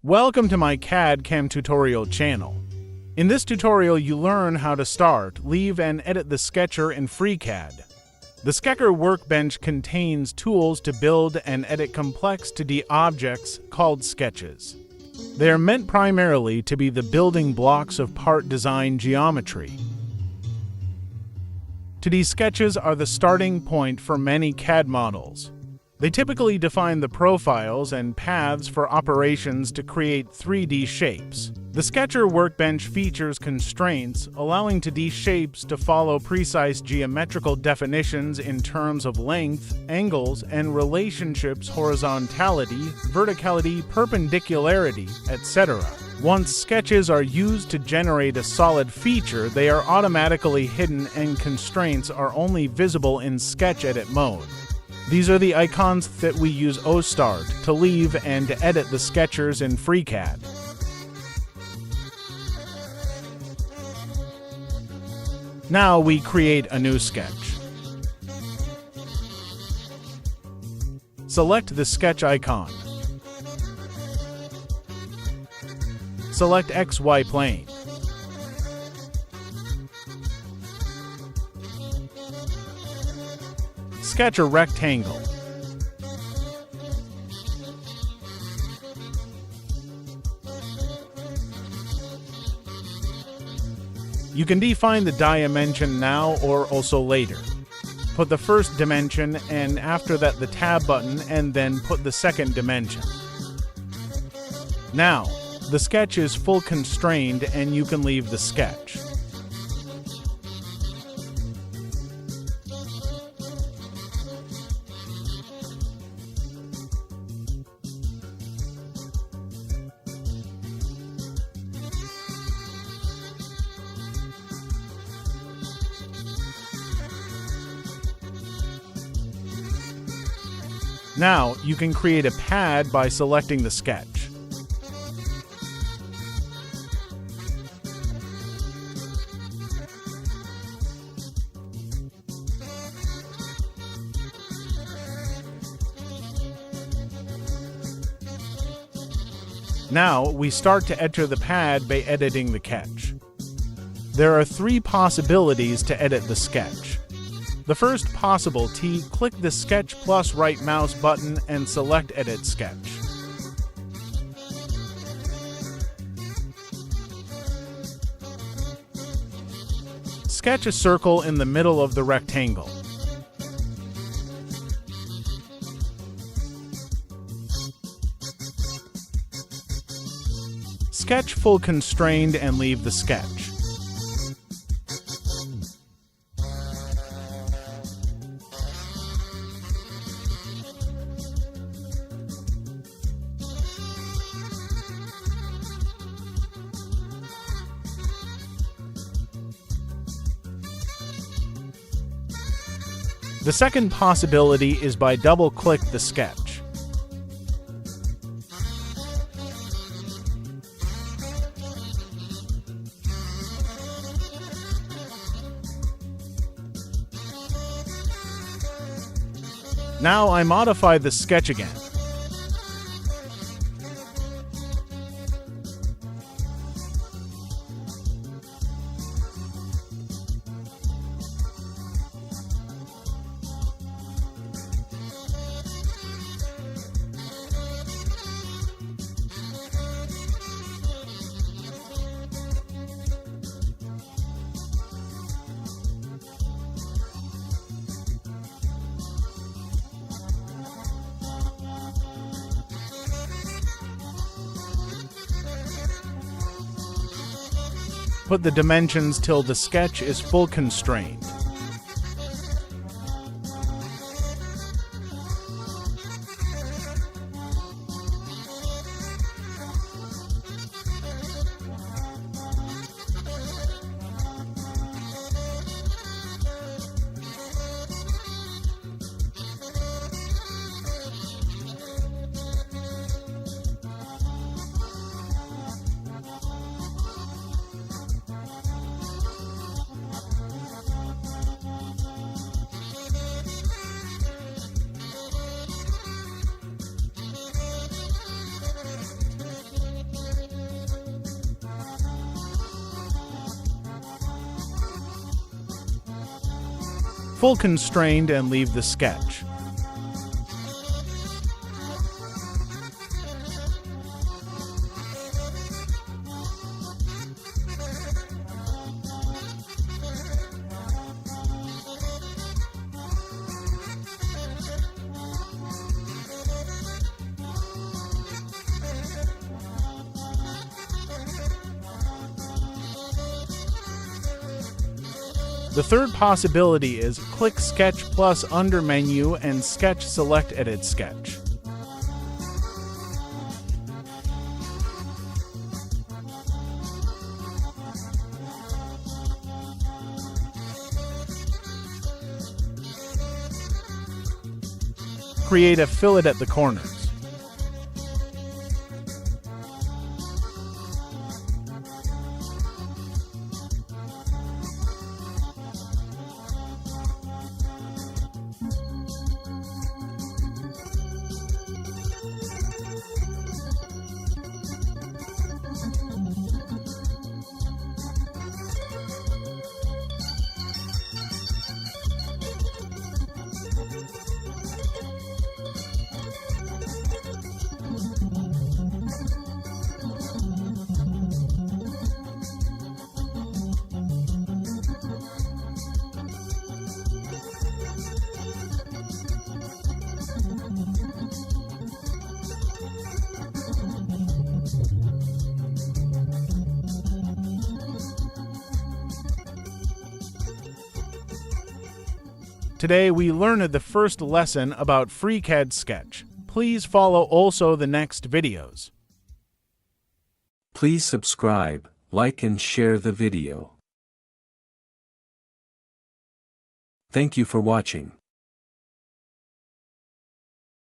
Welcome to my CAD CAM tutorial channel. In this tutorial, you learn how to start, leave, and edit the Sketcher in FreeCAD. The Sketcher workbench contains tools to build and edit complex 2D objects called sketches. They are meant primarily to be the building blocks of part design geometry. 2D sketches are the starting point for many CAD models. They typically define the profiles and paths for operations to create 3D shapes. The Sketcher workbench features constraints, allowing 2D shapes to follow precise geometrical definitions in terms of length, angles, and relationships, horizontality, verticality, perpendicularity, etc. Once sketches are used to generate a solid feature, they are automatically hidden and constraints are only visible in Sketch Edit mode. These are the icons that we use start to leave and to edit the sketchers in FreeCAD. Now we create a new sketch. Select the sketch icon. Select XY plane. Sketch a rectangle. You can define the dimension now or also later. Put the first dimension and after that the tab button and then put the second dimension. Now, the sketch is full constrained and you can leave the sketch. Now, you can create a pad by selecting the sketch. Now, we start to enter the pad by editing the sketch. There are 3 possibilities to edit the sketch. The first possibility, click the Sketch plus right mouse button and select Edit Sketch. Sketch a circle in the middle of the rectangle. Sketch full constrained and leave the sketch. The second possibility is by double-click the sketch. Now I modify the sketch again. Put the dimensions till the sketch is full constrained. full constrained and leave the sketch. The third possibility is click Sketch Plus under Menu and Sketch select Edit Sketch. Create a fillet at the corners. Today we learned the first lesson about FreeCAD Sketch. Please follow also the next videos. Please subscribe, like and share the video. Thank you for watching.